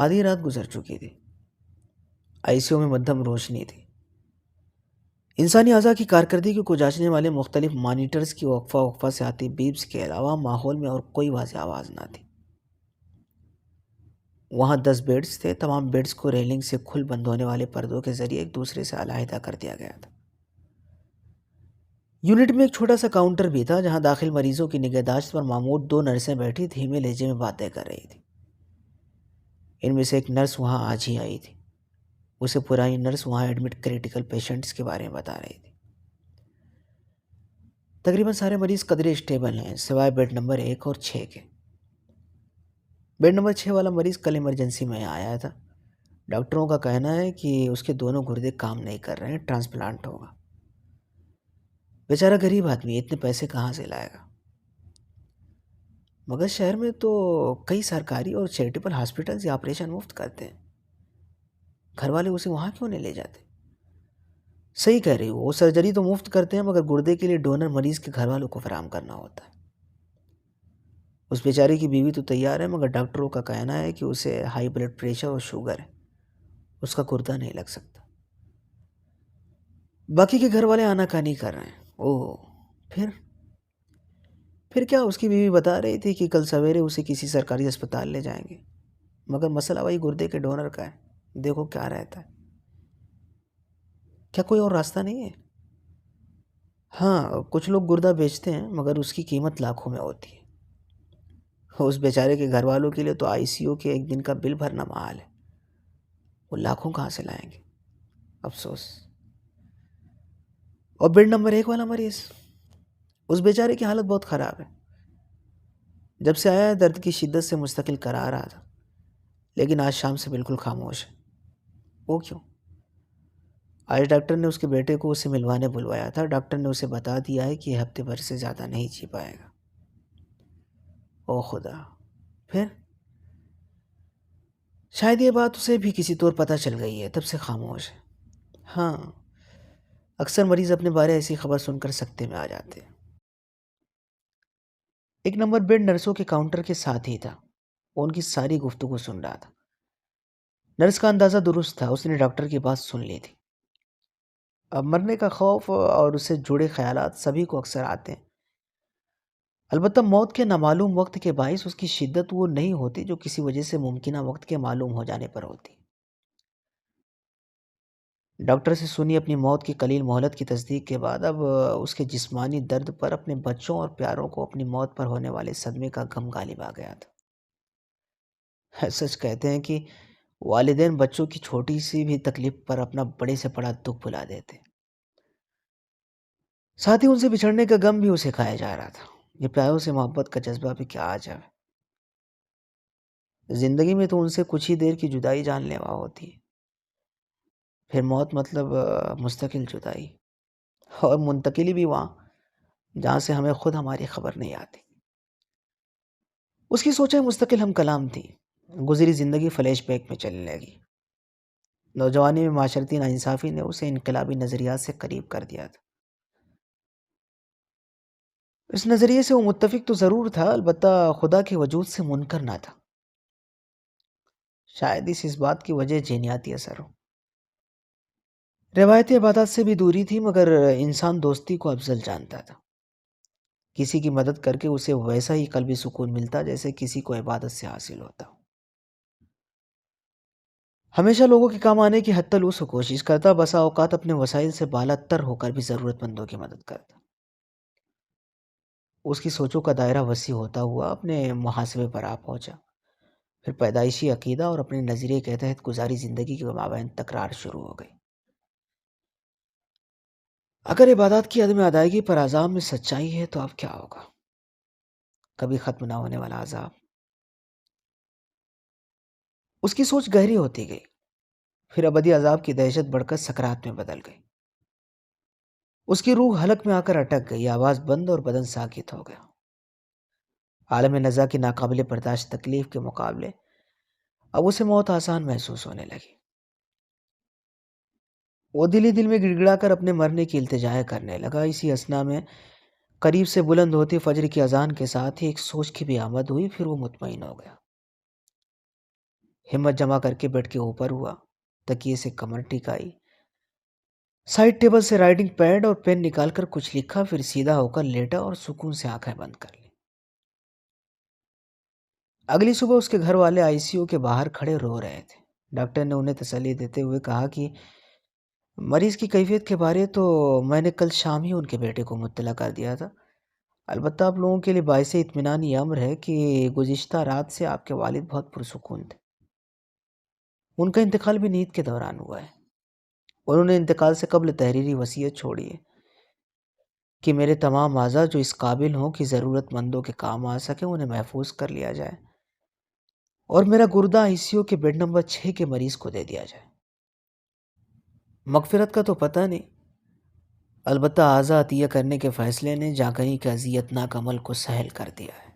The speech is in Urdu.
آدھی رات گزر چکی تھی۔ آئی سی یو میں مدھم روشنی تھی۔ انسانی اعضاء کی کارکردگی کو جانچنے والے مختلف مانیٹرز کی وقفہ وقفہ سے آتی بیپس کے علاوہ ماحول میں اور کوئی واضح آواز نہ تھی۔ وہاں 10 بیڈز تھے۔ تمام بیڈز کو ریلنگ سے کھل بند ہونے والے پردوں کے ذریعے ایک دوسرے سے علیحدہ کر دیا گیا تھا۔ یونٹ میں ایک چھوٹا سا کاؤنٹر بھی تھا جہاں داخل مریضوں کی نگہداشت پر معمور 2 نرسیں بیٹھی دھیمے لہجے میں باتیں کر رہی تھی۔ ان میں سے ایک نرس وہاں آج ہی آئی تھی۔ اسے پرانی نرس وہاں ایڈمٹ کریٹیکل پیشنٹس کے بارے میں بتا رہی تھی۔ تقریباً سارے مریض قدرے اسٹیبل ہیں سوائے بیڈ نمبر 1 اور 6 کے۔ بیڈ نمبر 6 والا مریض کل ایمرجنسی میں آیا تھا۔ ڈاکٹروں کا کہنا ہے کہ اس کے دونوں گردے کام نہیں کر رہے ہیں، ٹرانسپلانٹ ہوگا۔ بیچارہ غریب آدمی اتنے پیسے کہاں سے لائے گا؟ مگر شہر میں تو کئی سرکاری اور چیریٹیبل ہاسپٹلز یہ آپریشن مفت کرتے ہیں، گھر والے اسے وہاں کیوں نہیں لے جاتے؟ صحیح کہہ رہی ہو، وہ سرجری تو مفت کرتے ہیں مگر گردے کے لیے ڈونر مریض کے گھر والوں کو فراہم کرنا ہوتا ہے۔ اس بیچارے کی بیوی تو تیار ہے مگر ڈاکٹروں کا کہنا ہے کہ اسے ہائی بلڈ پریشر اور شوگر ہے، اس کا گردہ نہیں لگ سکتا۔ باقی کے گھر والے آناکانی کر رہے ہیں۔ اوہ، پھر کیا؟ اس کی بیوی بتا رہی تھی کہ کل سویرے اسے کسی سرکاری اسپتال لے جائیں گے مگر مسئلہ وہی گردے کے ڈونر کا ہے۔ دیکھو کیا رہتا ہے، کیا کوئی اور راستہ نہیں ہے؟ ہاں، کچھ لوگ گردہ بیچتے ہیں مگر اس کی قیمت لاکھوں میں ہوتی ہے۔ اس بیچارے کے گھر والوں کے لیے تو آئی سی یو کے ایک دن کا بل بھرنا محال ہے، وہ لاکھوں کہاں سے لائیں گے؟ افسوس۔ اور بیڈ نمبر 1 والا مریض، اس بیچارے کی حالت بہت خراب ہے۔ جب سے آیا ہے درد کی شدت سے مستقل کرا رہا تھا لیکن آج شام سے بالکل خاموش ہے۔ وہ کیوں؟ آج ڈاکٹر نے اس کے بیٹے کو اسے ملوانے بلوایا تھا۔ ڈاکٹر نے اسے بتا دیا ہے کہ یہ ہفتے بھر سے زیادہ نہیں جی پائے گا۔ او خدا! پھر شاید یہ بات اسے بھی کسی طور پتہ چل گئی ہے، تب سے خاموش ہے۔ ہاں، اکثر مریض اپنے بارے ایسی خبر سن کر سکتے میں آ جاتے ہیں۔ ایک نمبر بیڈ نرسوں کے کاؤنٹر کے ساتھ ہی تھا، وہ ان کی ساری گفتگو سن رہا تھا۔ نرس کا اندازہ درست تھا، اس نے ڈاکٹر کی بات سن لی تھی۔ اب مرنے کا خوف اور اس سے جڑے خیالات سبھی کو اکثر آتے ہیں، البتہ موت کے نامعلوم وقت کے باعث اس کی شدت وہ نہیں ہوتی جو کسی وجہ سے ممکنہ وقت کے معلوم ہو جانے پر ہوتی۔ ڈاکٹر سے سنی اپنی موت کی قلیل مہلت کی تصدیق کے بعد اب اس کے جسمانی درد پر اپنے بچوں اور پیاروں کو اپنی موت پر ہونے والے صدمے کا غم غالب آ گیا تھا۔ سچ کہتے ہیں کہ والدین بچوں کی چھوٹی سی بھی تکلیف پر اپنا بڑے سے بڑا دکھ بھلا دیتے، ساتھ ہی ان سے بچھڑنے کا غم بھی اسے کھایا جا رہا تھا۔ یہ پیاروں سے محبت کا جذبہ بھی کیا عجب ہے۔ زندگی میں تو ان سے کچھ ہی دیر کی جدائی جان لیوا ہوتی ہے، پھر موت مطلب مستقل جدائی، اور منتقلی بھی وہاں جہاں سے ہمیں خود ہماری خبر نہیں آتی۔ اس کی سوچیں مستقل ہم کلام تھی، گزری زندگی فلیش بیک میں چلنے لگی۔ نوجوانی میں معاشرتی ناانصافی نے اسے انقلابی نظریات سے قریب کر دیا تھا۔ اس نظریے سے وہ متفق تو ضرور تھا، البتہ خدا کے وجود سے منکر نہ تھا۔ شاید اس بات کی وجہ جینیاتی اثر ہو۔ روایتی عبادات سے بھی دوری تھی مگر انسان دوستی کو افضل جانتا تھا۔ کسی کی مدد کر کے اسے ویسا ہی قلبی سکون ملتا جیسے کسی کو عبادت سے حاصل ہوتا۔ ہمیشہ لوگوں کے کام آنے کی حد تلوس کوشش کرتا، بسا اوقات اپنے وسائل سے بالا تر ہو کر بھی ضرورت مندوں کی مدد کرتا۔ اس کی سوچوں کا دائرہ وسیع ہوتا ہوا اپنے محاسبے پر آ پہنچا، پھر پیدائشی عقیدہ اور اپنے نظریے کے تحت گزاری زندگی کے مابین تکرار شروع ہو گئی۔ اگر عبادات کی عدم ادائیگی پر عذاب میں سچائی ہے تو اب کیا ہوگا؟ کبھی ختم نہ ہونے والا عذاب۔ اس کی سوچ گہری ہوتی گئی، پھر ابدی عذاب کی دہشت بڑھ کر سکرات میں بدل گئی۔ اس کی روح حلق میں آ کر اٹک گئی، آواز بند اور بدن ساکت ہو گیا۔ عالم نزا کی ناقابل برداشت تکلیف کے مقابلے اب اسے موت آسان محسوس ہونے لگی۔ وہ دل ہی دل میں گڑ گڑا کر اپنے مرنے کی التجائیں کرنے لگا۔ اسی اثنا میں قریب سے بلند ہوتی فجر کی اذان کے ساتھ ہی ایک سوچ کی بھی آمد ہوئی، پھر وہ مطمئن ہو گیا۔ ہمت جمع کر کے بیڈ کے اوپر ہوا، تکیے سے کمر ٹکائی، سائڈ ٹیبل سے رائٹنگ پیڈ اور پین نکال کر کچھ لکھا، پھر سیدھا ہو کر لیٹا اور سکون سے آنکھیں بند کر لی۔ اگلی صبح اس کے گھر والے آئی سی یو کے باہر کھڑے رو رہے تھے۔ ڈاکٹر نے انہیں تسلی دیتے ہوئے کہا کہ مریض کی کیفیت کے بارے تو میں نے کل شام ہی ان کے بیٹے کو مطلع کر دیا تھا۔ البتہ آپ لوگوں کے لیے باعث اطمینان یہ امر ہے کہ گزشتہ رات سے آپ کے والد بہت پرسکون تھے۔ ان کا انتقال بھی نیند کے دوران ہوا ہے۔ انہوں نے انتقال سے قبل تحریری وصیت چھوڑی ہے کہ میرے تمام اعضاء جو اس قابل ہوں کہ ضرورت مندوں کے کام آ سکیں انہیں محفوظ کر لیا جائے، اور میرا گردہ آئی سی یو کے بیڈ نمبر 6 کے مریض کو دے دیا جائے۔ مغفرت کا تو پتہ نہیں، البتہ اعضاء عطیہ کرنے کے فیصلے نے جاں کہیں کے اذیت ناک عمل کو سہل کر دیا ہے۔